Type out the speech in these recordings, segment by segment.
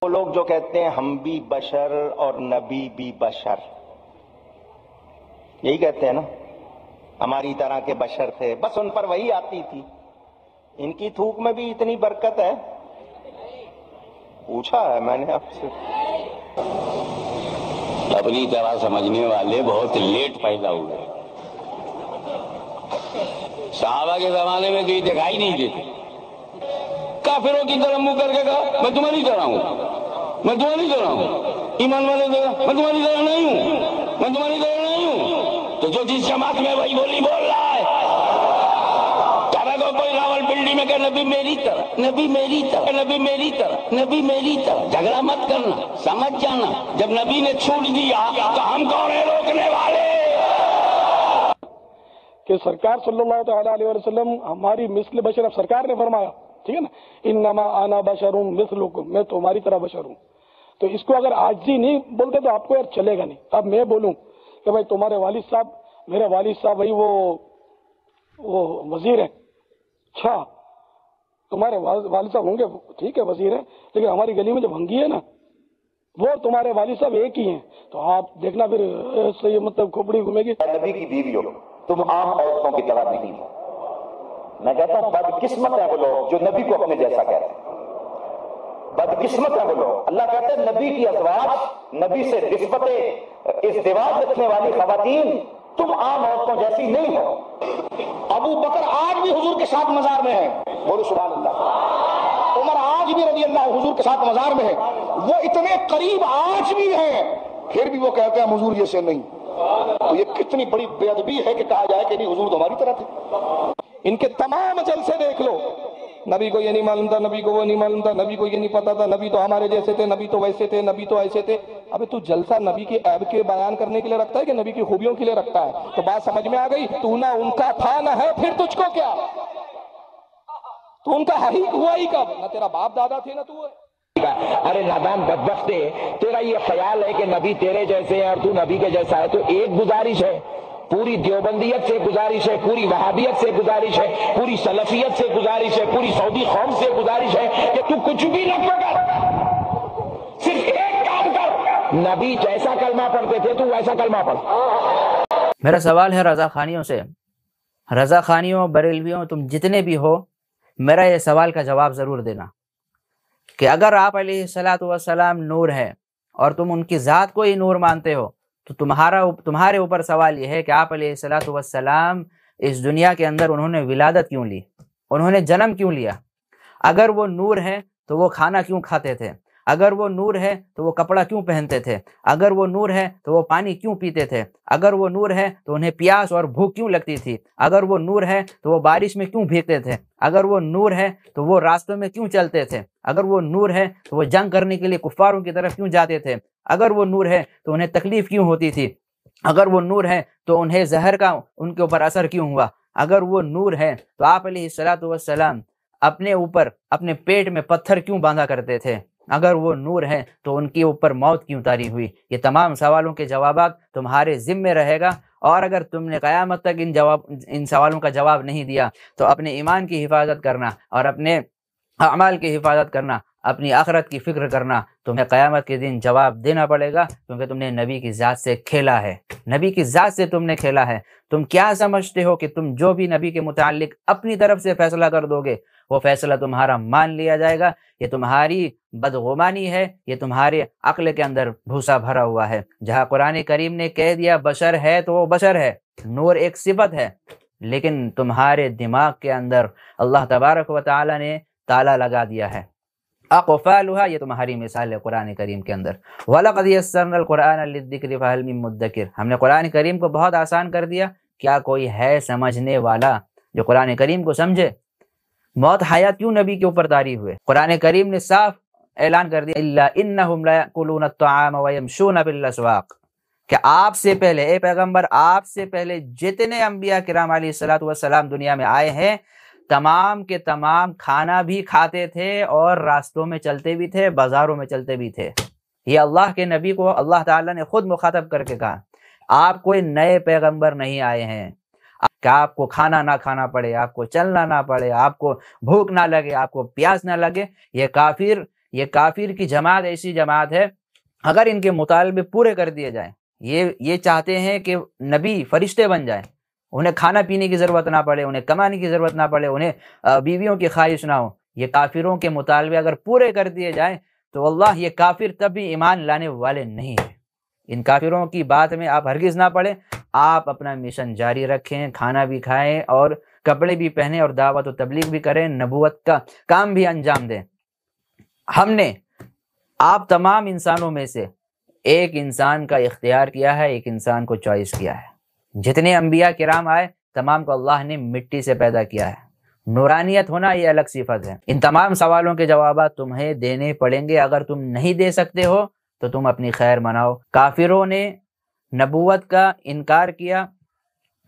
وہ لوگ جو کہتے ہیں ہم بھی بشر اور نبی بھی بشر، یہی کہتے ہیں نا، ہماری طرح کے بشر تھے، بس ان پر وہی آتی تھی۔ ان کی تھوک میں بھی اتنی برکت ہے؟ پوچھا ہے میں نے آپ سے۔ اپنی طرح سمجھنے والے بہت لیٹ پیدا ہوئے۔ صحابہ کے زمانے میں تو یہ دکھائی نہیں دیتے۔ کافروں کی طرح منہ کر کے کہا میں تمہاری طرح ہوں، میں تمہاری طرح ہوں۔ ایمان والے طرح میں تمہاری طرح نہیں ہوں، میں تمہاری طرح نہیں ہوں۔ تو جو جس جماعت میں وہی بولی بول رہا ہے۔ کوئی راول پنڈی میں کہ نبی میری طرح، نبی میری طرح، نبی میری طرح، نبی میری طرح۔ جھگڑا مت کرنا، سمجھ جانا جب نبی نے چھوڑ دیا تو ہم کون ہیں روکنے والے؟ کہ سرکار صلی اللہ تعالیٰ علیہ وسلم ہماری مثل بشر، اب سرکار نے فرمایا، ٹھیک ہے نا، انما انا بشر مثلکم، میں تمہاری طرح بشر ہوں۔ تو اس کو اگر عاجزی نہیں بولتے تو آپ کو یار چلے گا نہیں۔ اب میں بولوں کہ بھائی تمہارے والد صاحب، میرے والد صاحب بھائی وہ وزیر ہیں، اچھا تمہارے والد صاحب ہوں گے، ٹھیک ہے وزیر ہیں، لیکن ہماری گلی میں جو بھنگی ہے نا وہ تمہارے والد صاحب ایک ہی ہیں، تو آپ دیکھنا پھر ایسے ہی مطلب کھوپڑی گھومے گی۔ نبی کی بیوی ہو، تم عام عورتوں کی طرح نہیں ہو۔ میں کہتا ہوں بدقسمت ہیں وہ لوگ جو نبی کو اپنے جیسا کہتے ہیں، بدقسمت ہیں وہ لوگ۔ اللہ کہتے ہیں نبی کی ازواج، نبی سے نسبت ازدواج رکھنے والی خواتین تم عام عورتوں جیسی نہیں ہو۔ ابو بکر آج بھی حضور کے ساتھ مزار میں ہے، بولو سبحان اللہ۔ عمر آج بھی رضی اللہ حضور کے ساتھ مزار میں ہے، وہ اتنے قریب آج بھی ہیں، پھر بھی وہ کہتے ہیں حضور جیسے نہیں۔ تو یہ کتنی بڑی بے ادبی ہے کہ کہا جائے کہ نہیں حضور تو ہماری طرح تھے۔ ان کے تمام جلسے دیکھ لو، نبی کو یہ نہیں معلوم تھا، نبی کو وہ نہیں معلوم تھا، نبی کو یہ نہیں پتا تھا، نبی تو ہمارے جیسے تھے، نبی تو ویسے تھے، نبی تو ایسے تھے۔ ابھی تو جلسہ نبی کے عیب کے بیان کرنے کے لیے رکھتا ہے کہ نبی کی خوبیوں کے لیے رکھتا ہے؟ تو بات سمجھ میں آ گئی؟ تو نہ ان کا تھا نہ ہے، پھر تجھ کو کیا؟ تو ان کا ہی ہوا ہی کب؟ نہ تیرا باپ دادا تھے نہ تو ہے۔ ارے نادان بدبخت، تیرا یہ خیال ہے کہ نبی تیرے جیسے ہیں اور تو نبی کے جیسا ہے، تو ایک گزارش ہے، پوری دیوبندیت سے گزارش ہے، پوری وہابیت سے گزارش ہے، پوری سلفیت سے گزارش ہے، پوری سعودی قوم سے گزارش ہے کہ تو کچھ بھی نہ پکڑ، صرف ایک کام کر، نبی جیسا کلمہ پڑھتے تھے تو ویسا کلمہ پڑھ۔ میرا سوال ہے رضا خانیوں سے، رضا خانیوں، بریلویوں، تم جتنے بھی ہو، میرا یہ سوال کا جواب ضرور دینا کہ اگر آپ علیہ الصلاۃ والسلام نور ہے اور تم ان کی ذات کو ہی نور مانتے ہو تو تمہارے اوپر سوال یہ ہے کہ آپ علیہ الصلاۃ والسلام اس دنیا کے اندر انہوں نے ولادت کیوں لی، انہوں نے جنم کیوں لیا؟ اگر وہ نور ہے تو وہ کھانا کیوں کھاتے تھے؟ اگر وہ نور ہے تو وہ کپڑا کیوں پہنتے تھے؟ اگر وہ نور ہے تو وہ پانی کیوں پیتے تھے؟ اگر وہ نور ہے تو انہیں پیاس اور بھوک کیوں لگتی تھی؟ اگر وہ نور ہے تو وہ بارش میں کیوں بھیگتے تھے؟ اگر وہ نور ہے تو وہ راستوں میں کیوں چلتے تھے؟ اگر وہ نور ہے تو وہ جنگ کرنے کے لیے کفاروں کی طرف کیوں جاتے تھے؟ اگر وہ نور ہے تو انہیں تکلیف کیوں ہوتی تھی؟ اگر وہ نور ہے تو انہیں زہر کا ان کے اوپر اثر کیوں ہوا؟ اگر وہ نور ہے تو آپ علیہ الصلاۃ والسلام اپنے اوپر اپنے پیٹ میں پتھر کیوں باندھا کرتے تھے؟ اگر وہ نور ہے تو ان کے اوپر موت کیوں اتاری ہوئی؟ یہ تمام سوالوں کے جوابات تمہارے ذمے رہے گا، اور اگر تم نے قیامت تک ان سوالوں کا جواب نہیں دیا تو اپنے ایمان کی حفاظت کرنا اور اپنے اعمال کی حفاظت کرنا، اپنی آخرت کی فکر کرنا، تمہیں قیامت کے دن جواب دینا پڑے گا، کیونکہ تم نے نبی کی ذات سے کھیلا ہے، نبی کی ذات سے تم نے کھیلا ہے۔ تم کیا سمجھتے ہو کہ تم جو بھی نبی کے متعلق اپنی طرف سے فیصلہ کر دو گے وہ فیصلہ تمہارا مان لیا جائے گا؟ یہ تمہاری بدغمانی ہے، یہ تمہارے عقل کے اندر بھوسا بھرا ہوا ہے۔ جہاں قرآن کریم نے کہہ دیا بشر ہے تو وہ بشر ہے، نور ایک صفت ہے، لیکن تمہارے دماغ کے اندر اللہ تبارک و تعالی نے تالا لگا دیا ہے۔ اقفالها، یہ تمہاری مثال ہے قرآن کریم کے اندر۔ وَلَقَدْ يَسَّرْنَا الْقُرْآنَ لِلذِّكْرِ فَهَلْ مِن مُدَّكِرٍ، ہم نے قرآن کریم کو بہت آسان کر دیا، کیا کوئی ہے سمجھنے والا جو قرآن کریم کو سمجھے؟ موت حیات کیوں نبی کے اوپر طاری ہوئے؟ قرآن کریم نے صاف اعلان کر دیا الا انہم لَيَأْكُلُونَ الطَّعَامَ وَيَمْشُونَ بِالْأَسْوَاقِ، کہ آپ سے پہلے، اے پیغمبر، آپ سے پہلے جتنے انبیاء کرام علیہ الصلوۃ والسلام دنیا میں آئے ہیں تمام کے تمام کھانا بھی کھاتے تھے اور راستوں میں چلتے بھی تھے، بازاروں میں چلتے بھی تھے۔ یہ اللہ کے نبی کو اللہ تعالیٰ نے خود مخاطب کر کے کہا، آپ کوئی نئے پیغمبر نہیں آئے ہیں کہ آپ کو کھانا نہ کھانا پڑے، آپ کو چلنا نہ پڑے، آپ کو بھوک نہ لگے، آپ کو پیاس نہ لگے۔ یہ کافر یہ کافر کی جماعت ایسی جماعت ہے، اگر ان کے مطالبے پورے کر دیے جائیں، یہ چاہتے ہیں کہ نبی فرشتے بن جائیں، انہیں کھانا پینے کی ضرورت نہ پڑے، انہیں کمانے کی ضرورت نہ پڑے، انہیں بیویوں کی خواہش نہ ہو، یہ کافروں کے مطالبے اگر پورے کر دیے جائیں تو واللہ یہ کافر تب بھی ایمان لانے والے نہیں ہیں۔ ان کافروں کی بات میں آپ ہرگز نہ پڑیں، آپ اپنا مشن جاری رکھیں، کھانا بھی کھائیں اور کپڑے بھی پہنیں اور دعوت و تبلیغ بھی کریں، نبوت کا کام بھی انجام دیں۔ ہم نے آپ تمام انسانوں میں سے ایک انسان کا اختیار کیا ہے، ایک انسان کو چوائس کیا ہے۔ جتنے انبیاء کرام آئے تمام کو اللہ نے مٹی سے پیدا کیا ہے۔ نورانیت ہونا یہ الگ صفت ہے۔ ان تمام سوالوں کے جوابات تمہیں دینے پڑیں گے، اگر تم نہیں دے سکتے ہو تو تم اپنی خیر مناؤ۔ کافروں نے نبوت کا انکار کیا،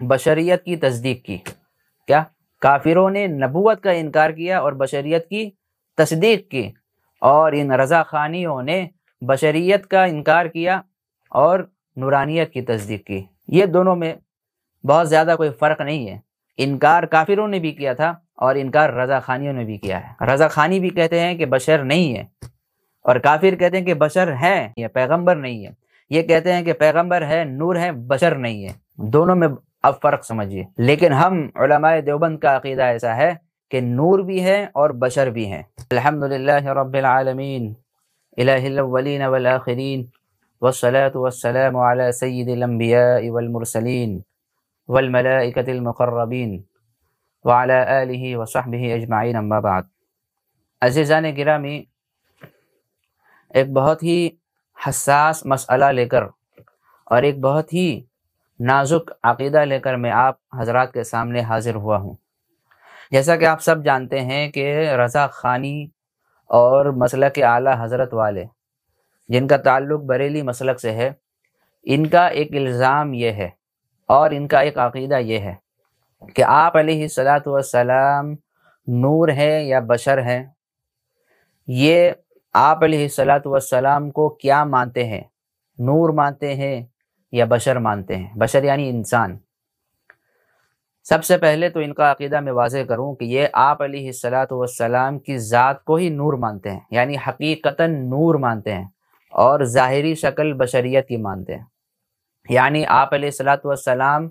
بشریت کی تصدیق کی۔ کیا؟ کافروں نے نبوت کا انکار کیا اور بشریت کی تصدیق کی، اور ان رضا خانیوں نے بشریت کا انکار کیا اور نورانیت کی تصدیق کی۔ یہ دونوں میں بہت زیادہ کوئی فرق نہیں ہے۔ انکار کافروں نے بھی کیا تھا اور انکار رضا خانیوں نے بھی کیا ہے۔ رضا خانی بھی کہتے ہیں کہ بشر نہیں ہے، اور کافر کہتے ہیں کہ بشر ہے، یہ پیغمبر نہیں ہے۔ یہ کہتے ہیں کہ پیغمبر ہے، نور ہے، بشر نہیں ہے۔ دونوں میں اب فرق سمجھیے۔ لیکن ہم علماء دیوبند کا عقیدہ ایسا ہے کہ نور بھی ہے اور بشر بھی ہے۔ الحمدللہ رب العالمین، الہ الاولین والآخرین، والصلاة والسلام علی سید الانبیاء والمرسلین والملائکۃ المقربین وعلی آلہ وصحبہ اجمعین، اما بعد۔ عزیزان گرامی، ایک بہت ہی حساس مسئلہ لے کر اور ایک بہت ہی نازک عقیدہ لے کر میں آپ حضرات کے سامنے حاضر ہوا ہوں۔ جیسا کہ آپ سب جانتے ہیں کہ رضا خانی اور مسلک اعلیٰ حضرت والے جن کا تعلق بریلی مسلک سے ہے، ان کا ایک الزام یہ ہے اور ان کا ایک عقیدہ یہ ہے کہ آپ علیہ الصلاۃ والسلام نور ہے یا بشر ہے۔ یہ آپ علیہ الصلاۃ والسلام کو کیا مانتے ہیں؟ نور مانتے ہیں یا بشر مانتے ہیں؟ بشر یعنی انسان۔ سب سے پہلے تو ان کا عقیدہ میں واضح کروں کہ یہ آپ علیہ الصلاۃ والسلام کی ذات کو ہی نور مانتے ہیں، یعنی حقیقتاً نور مانتے ہیں، اور ظاہری شکل بشریت کی مانتے ہیں۔ یعنی آپ علیہ الصلاۃ والسلام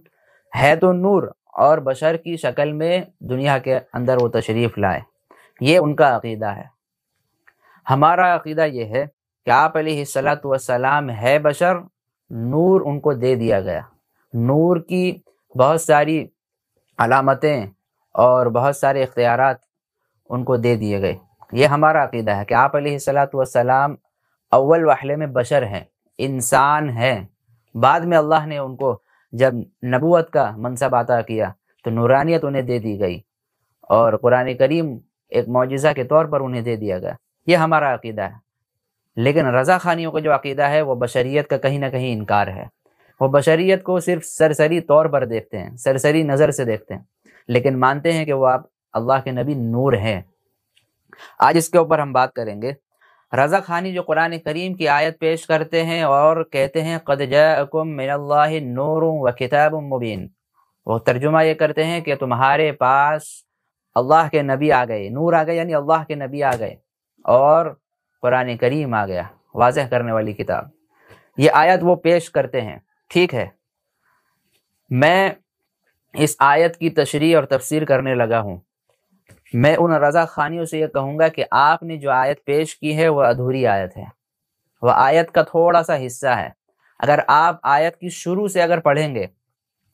ہے تو نور، اور بشر کی شکل میں دنیا کے اندر وہ تشریف لائے۔ یہ ان کا عقیدہ ہے۔ ہمارا عقیدہ یہ ہے کہ آپ علیہ الصلاۃ والسلام ہے بشر، نور ان کو دے دیا گیا، نور کی بہت ساری علامتیں اور بہت سارے اختیارات ان کو دے دیے گئے۔ یہ ہمارا عقیدہ ہے کہ آپ علیہ الصلاۃ والسلام اول وہلے میں بشر ہیں، انسان ہیں۔ بعد میں اللہ نے ان کو جب نبوت کا منصب عطا کیا تو نورانیت انہیں دے دی گئی، اور قرآن کریم ایک معجزہ کے طور پر انہیں دے دیا گیا۔ یہ ہمارا عقیدہ ہے۔ لیکن رضا خانیوں کا جو عقیدہ ہے وہ بشریت کا کہیں نہ کہیں انکار ہے۔ وہ بشریت کو صرف سرسری طور پر دیکھتے ہیں، سرسری نظر سے دیکھتے ہیں، لیکن مانتے ہیں کہ وہ آپ اللہ کے نبی نور ہیں۔ آج اس کے اوپر ہم بات کریں گے۔ رضا خانی جو قرآن کریم کی آیت پیش کرتے ہیں اور کہتے ہیں قد جاءکم من اللہ نور و کتاب مبین، وہ ترجمہ یہ کرتے ہیں کہ تمہارے پاس اللہ کے نبی آ گئے، نور آ گئے یعنی اللہ کے نبی آ گئے، اور قرآن کریم آ گیا، واضح کرنے والی کتاب۔ یہ آیت وہ پیش کرتے ہیں۔ ٹھیک ہے، میں اس آیت کی تشریح اور تفسیر کرنے لگا ہوں۔ میں ان رضا خانیوں سے یہ کہوں گا کہ آپ نے جو آیت پیش کی ہے وہ ادھوری آیت ہے، وہ آیت کا تھوڑا سا حصہ ہے۔ اگر آپ آیت کی شروع سے اگر پڑھیں گے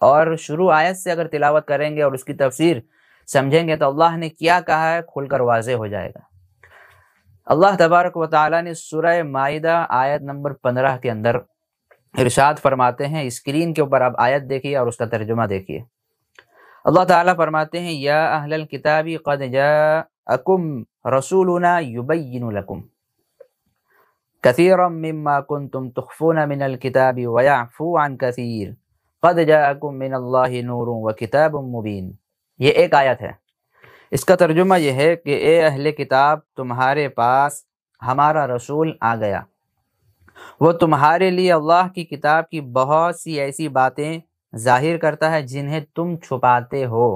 اور شروع آیت سے اگر تلاوت کریں گے اور اس کی تفسیر سمجھیں گے تو اللہ نے کیا کہا ہے کھل کر واضح ہو جائے گا۔ اللہ تبارک و تعالیٰ نے سورہ مائدہ آیت نمبر 15 کے اندر ارشاد فرماتے ہیں، اسکرین کے اوپر آپ آیت دیکھیے اور اس کا ترجمہ دیکھیے۔ اللہ تعالیٰ فرماتے ہیں یا اہل الکتاب قد جاءکم رسولنا یبین لکم کثیرا مما کنتم تخفون من الکتاب ویعفو عن کثیر قد جاءکم من اللہ نور وکتاب مبین۔ یہ ایک آیت ہے۔ اس کا ترجمہ یہ ہے کہ اے اہل کتاب، تمہارے پاس ہمارا رسول آ گیا، وہ تمہارے لیے اللہ کی کتاب کی بہت سی ایسی باتیں ظاہر کرتا ہے جنہیں تم چھپاتے ہو،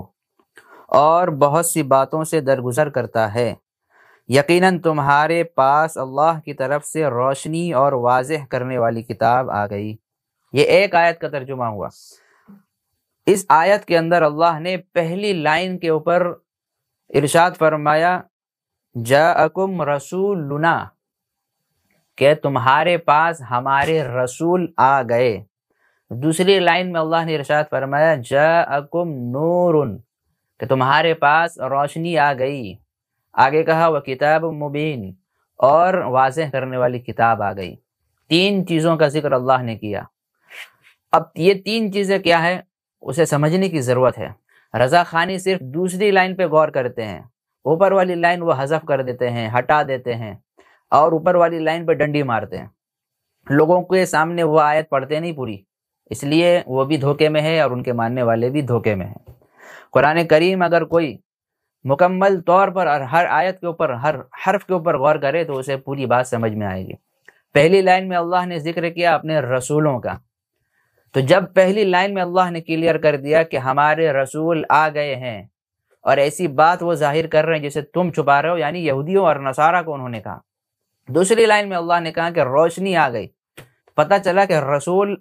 اور بہت سی باتوں سے درگزر کرتا ہے۔ یقیناً تمہارے پاس اللہ کی طرف سے روشنی اور واضح کرنے والی کتاب آ گئی۔ یہ ایک آیت کا ترجمہ ہوا۔ اس آیت کے اندر اللہ نے پہلی لائن کے اوپر ارشاد فرمایا جاءکم رسولنا، کہ تمہارے پاس ہمارے رسول آ گئے۔ دوسری لائن میں اللہ نے ارشاد فرمایا جاءکم نورن، کہ تمہارے پاس روشنی آ گئی۔ آگے کہا وہ کتاب مبین، اور واضح کرنے والی کتاب آ گئی۔ تین چیزوں کا ذکر اللہ نے کیا۔ اب یہ تین چیزیں کیا ہے اسے سمجھنے کی ضرورت ہے۔ رضا خانی صرف دوسری لائن پہ غور کرتے ہیں، اوپر والی لائن وہ حذف کر دیتے ہیں، ہٹا دیتے ہیں، اور اوپر والی لائن پہ ڈنڈی مارتے ہیں۔ لوگوں کے سامنے وہ آیت پڑھتے نہیں پوری، اس لیے وہ بھی دھوکے میں ہے اور ان کے ماننے والے بھی دھوکے میں ہیں۔ قرآن کریم اگر کوئی مکمل طور پر اور ہر آیت کے اوپر، ہر حرف کے اوپر غور کرے تو اسے پوری بات سمجھ میں آئے گی۔ پہلی لائن میں اللہ نے ذکر کیا اپنے رسولوں کا، تو جب پہلی لائن میں اللہ نے کلیئر کر دیا کہ ہمارے رسول آ گئے ہیں، اور ایسی بات وہ ظاہر کر رہے ہیں جسے تم چھپا رہے ہو، یعنی یہودیوں اور نصارہ کو انہوں نے کہا۔ دوسری لائن میں اللہ نے کہا کہ روشنی آ گئی، پتہ چلا کہ رسول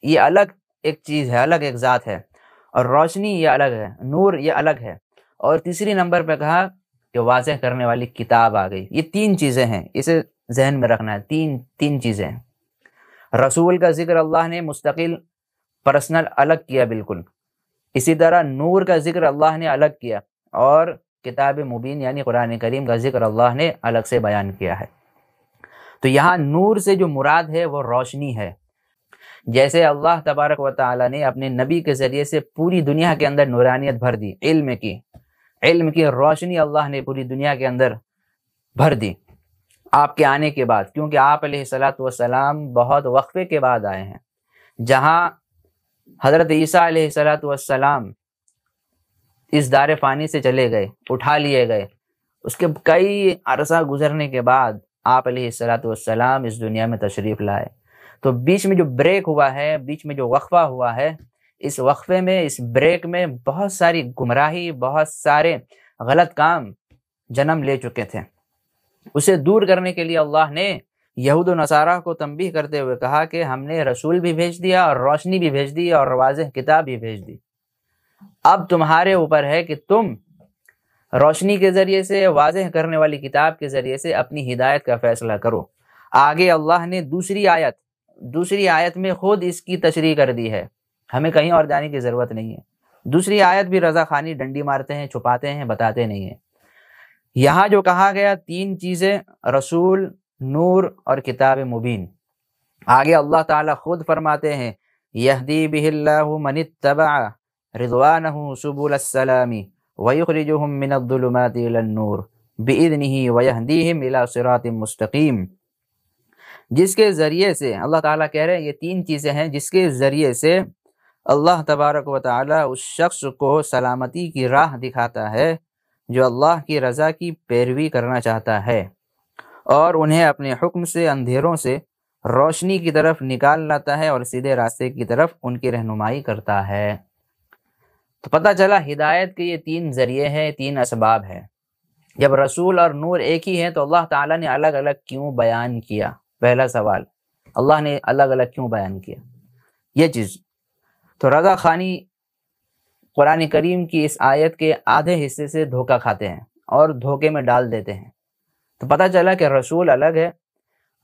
یہ الگ ایک چیز ہے، الگ ایک ذات ہے، اور روشنی یہ الگ ہے، نور یہ الگ ہے۔ اور تیسری نمبر پہ کہا کہ واضح کرنے والی کتاب آ گئی۔ یہ تین چیزیں ہیں، اسے ذہن میں رکھنا ہے، تین چیزیں ہیں۔ رسول کا ذکر اللہ نے مستقل پرسنل الگ کیا بالکل، اسی طرح نور کا ذکر اللہ نے الگ کیا، اور کتاب مبین یعنی قرآن کریم کا ذکر اللہ نے الگ سے بیان کیا ہے۔ تو یہاں نور سے جو مراد ہے وہ روشنی ہے۔ جیسے اللہ تبارک و تعالیٰ نے اپنے نبی کے ذریعے سے پوری دنیا کے اندر نورانیت بھر دی، علم کی روشنی اللہ نے پوری دنیا کے اندر بھر دی آپ کے آنے کے بعد، کیونکہ آپ علیہ الصلاۃ والسلام بہت وقفے کے بعد آئے ہیں۔ جہاں حضرت عیسیٰ علیہ الصلاۃ والسلام اس دار فانی سے چلے گئے، اٹھا لیے گئے، اس کے کئی عرصہ گزرنے کے بعد آپ علیہ الصلاۃ والسلام اس دنیا میں تشریف لائے۔ تو بیچ میں جو بریک ہوا ہے، بیچ میں جو وقفہ ہوا ہے، اس وقفے میں، اس بریک میں بہت ساری گمراہی، بہت سارے غلط کام جنم لے چکے تھے۔ اسے دور کرنے کے لیے اللہ نے یہود و نصارہ کو تنبیہ کرتے ہوئے کہا کہ ہم نے رسول بھی بھیج دیا، اور روشنی بھی بھیج دی، اور واضح کتاب بھی بھیج دی۔ اب تمہارے اوپر ہے کہ تم روشنی کے ذریعے سے، واضح کرنے والی کتاب کے ذریعے سے اپنی ہدایت کا فیصلہ کرو۔ آگے اللہ نے دوسری آیت میں خود اس کی تشریح کر دی ہے، ہمیں کہیں اور جانے کی ضرورت نہیں ہے۔ دوسری آیت بھی رضا خانی ڈنڈی مارتے ہیں، چھپاتے ہیں، بتاتے نہیں ہیں۔ یہاں جو کہا گیا تین چیزیں، رسول، نور اور کتاب مبین، آگے اللہ تعالیٰ خود فرماتے ہیں یہدی بہ اللہ من اتبع رضوانہ سبل السلام ویخرجہم من الظلمات الی النور بإذنہ ویہدیہم الی صراط مستقیم۔ جس کے ذریعے سے اللہ تعالیٰ کہہ رہے ہیں یہ تین چیزیں ہیں جس کے ذریعے سے اللہ تبارک و تعالیٰ اس شخص کو سلامتی کی راہ دکھاتا ہے جو اللہ کی رضا کی پیروی کرنا چاہتا ہے، اور انہیں اپنے حکم سے اندھیروں سے روشنی کی طرف نکال لاتا ہے، اور سیدھے راستے کی طرف ان کی رہنمائی کرتا ہے۔ تو پتہ چلا ہدایت کے یہ تین ذریعے ہیں، تین اسباب ہیں۔ جب رسول اور نور ایک ہی ہیں تو اللہ تعالیٰ نے الگ الگ کیوں بیان کیا؟ پہلا سوال، اللہ نے الگ الگ کیوں بیان کیا یہ چیز؟ تو رضا خانی قرآن کریم کی اس آیت کے آدھے حصے سے دھوکہ کھاتے ہیں اور دھوکے میں ڈال دیتے ہیں۔ تو پتہ چلا کہ رسول الگ ہے،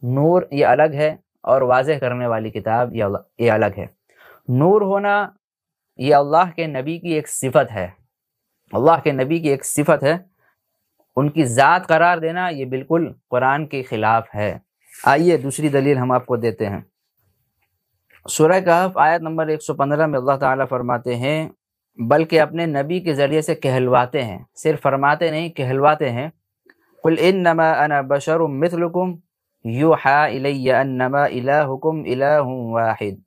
نور یہ الگ ہے، اور واضح کرنے والی کتاب یہ الگ ہے۔ نور ہونا یہ اللہ کے نبی کی ایک صفت ہے، اللہ کے نبی کی ایک صفت ہے، ان کی ذات قرار دینا یہ بالکل قرآن کے خلاف ہے۔ آئیے دوسری دلیل ہم آپ کو دیتے ہیں۔ سورہ کہف آیت نمبر 115 میں اللہ تعالیٰ فرماتے ہیں بلکہ اپنے نبی کے ذریعے سے کہلواتے ہیں، صرف فرماتے نہیں کہلواتے ہیں۔ قل انما انا بشر مثلکم یوحی الی انما الہکم الہ واحد۔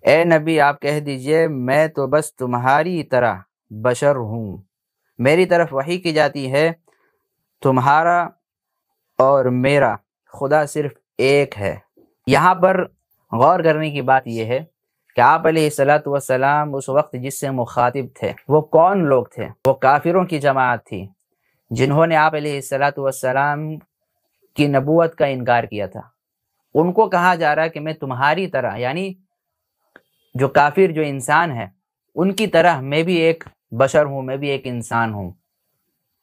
اے نبی آپ کہہ دیجئے میں تو بس تمہاری طرح بشر ہوں، میری طرف وحی کی جاتی ہے، تمہارا اور میرا خدا صرف ایک ہے۔ یہاں پر غور کرنے کی بات یہ ہے کہ آپ علیہ الصلاۃ والسلام اس وقت جس سے مخاطب تھے وہ کون لوگ تھے؟ وہ کافروں کی جماعت تھی، جنہوں نے آپ علیہ الصلاۃ والسلام کی نبوت کا انکار کیا تھا، ان کو کہا جا رہا ہے کہ میں تمہاری طرح، یعنی جو کافر جو انسان ہے ان کی طرح میں بھی ایک بشر ہوں، میں بھی ایک انسان ہوں۔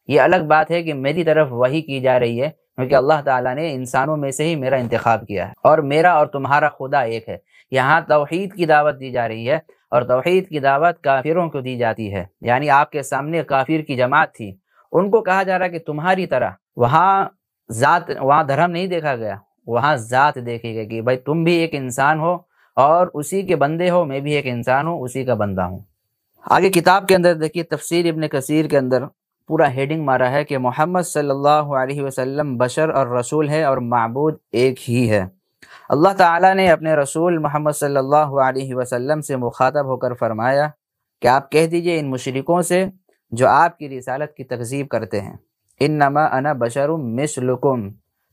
یہ الگ بات ہے کہ میری طرف وحی کی جا رہی ہے، کیونکہ اللہ تعالیٰ نے انسانوں میں سے ہی میرا انتخاب کیا ہے، اور میرا اور تمہارا خدا ایک ہے۔ یہاں توحید کی دعوت دی جا رہی ہے، اور توحید کی دعوت کافروں کو دی جاتی ہے، یعنی آپ کے سامنے کافر کی جماعت تھی، ان کو کہا جا رہا ہے کہ تمہاری طرح، وہاں دھرم نہیں دیکھا گیا، وہاں ذات دیکھی گئی کہ بھائی تم بھی ایک انسان ہو اور اسی کے بندے ہو، میں بھی ایک انسان ہوں، اسی کا بندہ ہوں۔ آگے کتاب کے اندر دیکھیے، تفسیر ابن کثیر کے اندر پورا ہیڈنگ مارا ہے کہ محمد صلی اللہ علیہ وسلم بشر اور رسول ہے اور معبود ایک ہی ہے۔ اللہ تعالیٰ نے اپنے رسول محمد صلی اللہ علیہ وسلم سے مخاطب ہو کر فرمایا کہ آپ کہہ دیجئے ان مشرکوں سے جو آپ کی رسالت کی تکذیب کرتے ہیں، انما انا بشر مثلکم،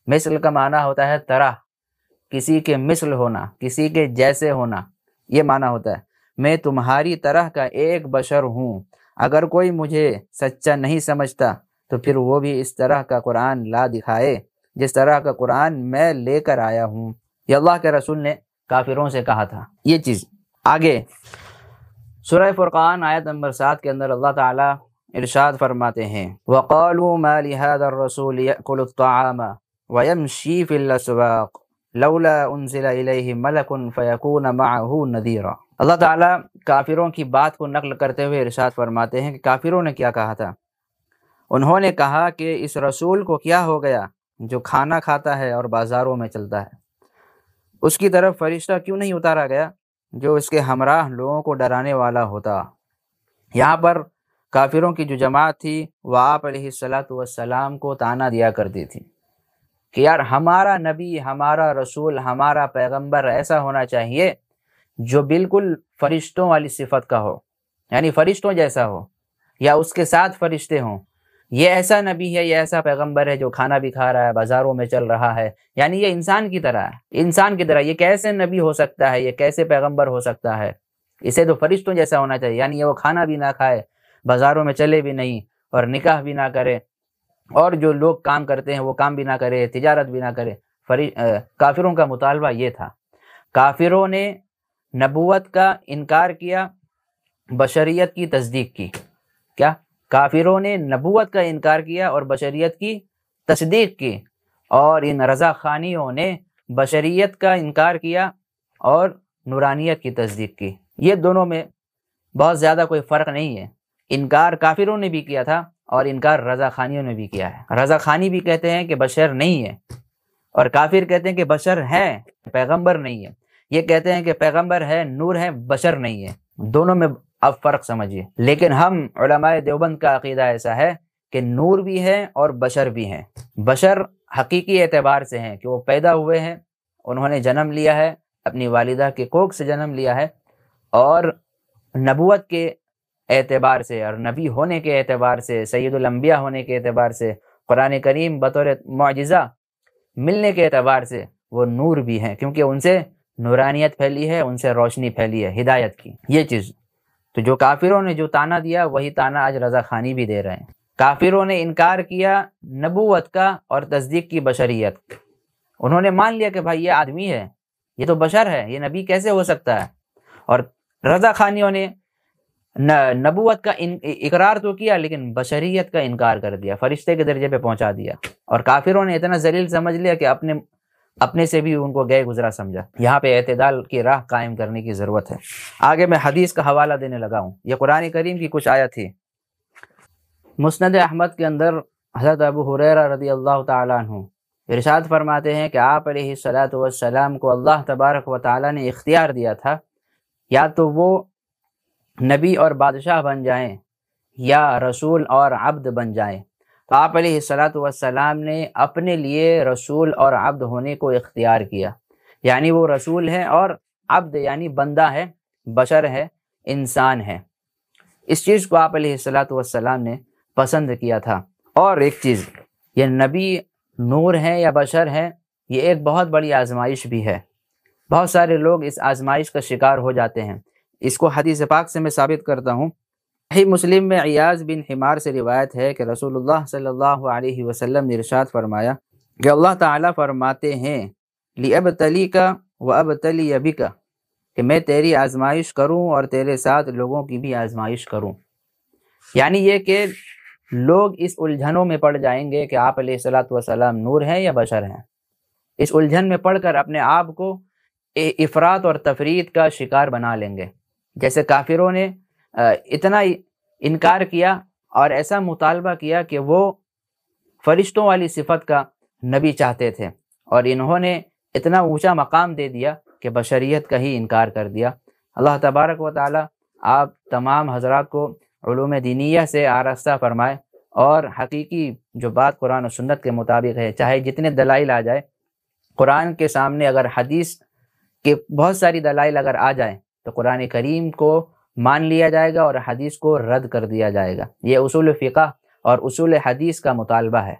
مثل کا معنی ہوتا ہے طرح، کسی کے مثل ہونا، کسی کے جیسے ہونا، یہ معنی ہوتا ہے، میں تمہاری طرح کا ایک بشر ہوں۔ اگر کوئی مجھے سچا نہیں سمجھتا تو پھر وہ بھی اس طرح کا قرآن لا دکھائے جس طرح کا قرآن میں لے کر آیا ہوں۔ یہ اللہ کے رسول نے کافروں سے کہا تھا یہ چیز۔ آگے سورہ فرقان آیت نمبر 7 کے اندر اللہ تعالیٰ ارشاد فرماتے ہیں، وَقَالُوا مَا لِهَذَا الرَّسُولِ يَأْكُلُ الطَّعَامَ وَيَمْشِي فِي الْأَسْوَاقِ لَوْلَا أُنزِلَ إِلَيْهِ مَلَكٌ فَيَكُونَ مَعَهُ نَذِيرًا۔ اللہ تعالیٰ کافروں کی بات کو نقل کرتے ہوئے ارشاد فرماتے ہیں کہ کافروں نے کیا کہا تھا، انہوں نے کہا کہ اس رسول کو کیا ہو گیا جو کھانا کھاتا ہے اور بازاروں میں چلتا ہے، اس کی طرف فرشتہ کیوں نہیں اتارا گیا جو اس کے ہمراہ لوگوں کو ڈرانے والا ہوتا۔ یہاں پر کافروں کی جو جماعت تھی وہ آپ علیہ الصلاۃ والسلام کو طعنہ دیا کرتی تھی کہ یار ہمارا نبی، ہمارا رسول، ہمارا پیغمبر ایسا ہونا چاہیے جو بالکل فرشتوں والی صفت کا ہو، یعنی فرشتوں جیسا ہو یا اس کے ساتھ فرشتے ہوں۔ یہ ایسا نبی ہے، یہ ایسا پیغمبر ہے جو کھانا بھی کھا رہا ہے، بازاروں میں چل رہا ہے، یعنی یہ انسان کی طرح ہے، انسان کی طرح۔ یہ کیسے نبی ہو سکتا ہے، یہ کیسے پیغمبر ہو سکتا ہے؟ اسے تو فرشتوں جیسا ہونا چاہیے، یعنی وہ کھانا بھی نہ کھائے، بازاروں میں چلے بھی نہیں، اور نکاح بھی نہ کرے، اور جو لوگ کام کرتے ہیں وہ کام بھی نہ کرے، تجارت بھی نہ کرے۔ کافروں کا مطالبہ یہ تھا۔ کافروں نے نبوت کا انکار کیا، بشریت کی تصدیق کی۔ کیا؟ کافروں نے نبوت کا انکار کیا اور بشریت کی تصدیق کی، اور ان رضا خانیوں نے بشریت کا انکار کیا اور نورانیت کی تصدیق کی۔ یہ دونوں میں بہت زیادہ کوئی فرق نہیں ہے۔ انکار کافروں نے بھی کیا تھا اور انکار رضا خانیوں نے بھی کیا ہے۔ رضا خانی بھی کہتے ہیں کہ بشر نہیں ہے، اور کافر کہتے ہیں کہ بشر ہے، پیغمبر نہیں ہے۔ یہ کہتے ہیں کہ پیغمبر ہے، نور ہے، بشر نہیں ہے۔ دونوں میں اب فرق سمجھیے۔ لیکن ہم علماء دیوبند کا عقیدہ ایسا ہے کہ نور بھی ہے اور بشر بھی ہیں۔ بشر حقیقی اعتبار سے ہیں کہ وہ پیدا ہوئے ہیں، انہوں نے جنم لیا ہے، اپنی والدہ کے کوکھ سے جنم لیا ہے، اور نبوت کے اعتبار سے اور نبی ہونے کے اعتبار سے، سید الانبیاء ہونے کے اعتبار سے، قرآن کریم بطور معجزہ ملنے کے اعتبار سے وہ نور بھی ہیں، کیونکہ ان سے نورانیت پھیلی ہے، ان سے روشنی پھیلی ہے ہدایت کی۔ یہ چیز تو جو کافروں نے جو طعنہ دیا وہی طعنہ آج رضا خانی بھی دے رہے ہیں۔ کافروں نے انکار کیا نبوت کا اور تصدیق کی بشریت۔ انہوں نے مان لیا کہ بھائی یہ آدمی ہے، یہ تو بشر ہے، یہ نبی کیسے ہو سکتا ہے؟ اور رضا خانیوں نے نبوت کا اقرار تو کیا لیکن بشریت کا انکار کر دیا، فرشتے کے درجے پہ پہنچا دیا، اور کافروں نے اتنا ذلیل سمجھ لیا کہ اپنے سے بھی ان کو گئے گزرا سمجھا۔ یہاں پہ اعتدال کی راہ قائم کرنے کی ضرورت ہے۔ آگے میں حدیث کا حوالہ دینے لگا ہوں، یہ قرآن کریم کی کچھ آیت تھی۔ مسند احمد کے اندر حضرت ابو ہریرہ رضی اللہ تعالیٰ عنہ ارشاد فرماتے ہیں کہ آپ علیہ الصلاۃ والسلام کو اللہ تبارک و تعالیٰ نے اختیار دیا تھا، یا تو وہ نبی اور بادشاہ بن جائیں یا رسول اور عبد بن جائیں۔ تو آپ علیہ الصلاۃ والسلام نے اپنے لیے رسول اور عبد ہونے کو اختیار کیا، یعنی وہ رسول ہے اور عبد یعنی بندہ ہے، بشر ہے، انسان ہے۔ اس چیز کو آپ علیہ الصلاۃ والسلام نے پسند کیا تھا۔ اور ایک چیز، یہ نبی نور ہے یا بشر ہے، یہ ایک بہت بڑی آزمائش بھی ہے۔ بہت سارے لوگ اس آزمائش کا شکار ہو جاتے ہیں۔ اس کو حدیث پاک سے میں ثابت کرتا ہوں صحیح مسلم میں عیاض بن حمار سے روایت ہے کہ رسول اللہ صلی اللہ علیہ وسلم نے ارشاد فرمایا کہ اللہ تعالیٰ فرماتے ہیں لِأَبْتَلِيكَ وَأَبْتَلِيَ بِكَ، کہ میں تیری آزمائش کروں اور تیرے ساتھ لوگوں کی بھی آزمائش کروں۔ یعنی یہ کہ لوگ اس الجھنوں میں پڑ جائیں گے کہ آپ علیہ الصلاۃ والسلام نور ہیں یا بشر ہیں، اس الجھن میں پڑ کر اپنے آپ کو افراط اور تفریط کا شکار بنا لیں گے۔ جیسے کافروں نے اتنا انکار کیا اور ایسا مطالبہ کیا کہ وہ فرشتوں والی صفت کا نبی چاہتے تھے، اور انہوں نے اتنا اونچا مقام دے دیا کہ بشریت کا ہی انکار کر دیا۔ اللہ تبارک و تعالی آپ تمام حضرات کو علوم دینیہ سے آراستہ فرمائے، اور حقیقی جو بات قرآن و سنت کے مطابق ہے، چاہے جتنے دلائل آ جائے، قرآن کے سامنے اگر حدیث کے بہت ساری دلائل اگر آ جائیں تو قرآن کریم کو مان لیا جائے گا اور حدیث کو رد کر دیا جائے گا۔ یہ اصول فقہ اور اصول حدیث کا مطالبہ ہے۔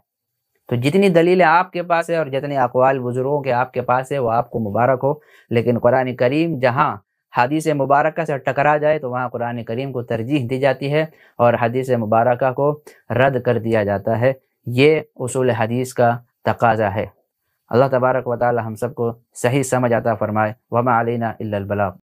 تو جتنی دلیلیں آپ کے پاس ہے اور جتنے اقوال بزرگوں کے آپ کے پاس ہے وہ آپ کو مبارک ہو، لیکن قرآن کریم جہاں حدیث مبارکہ سے ٹکرا جائے تو وہاں قرآن کریم کو ترجیح دی جاتی ہے اور حدیث مبارکہ کو رد کر دیا جاتا ہے۔ یہ اصول حدیث کا تقاضا ہے۔ اللہ تبارک و تعالی ہم سب کو صحیح سمجھ عطا فرمائے۔ وما علینا الا البلاغ۔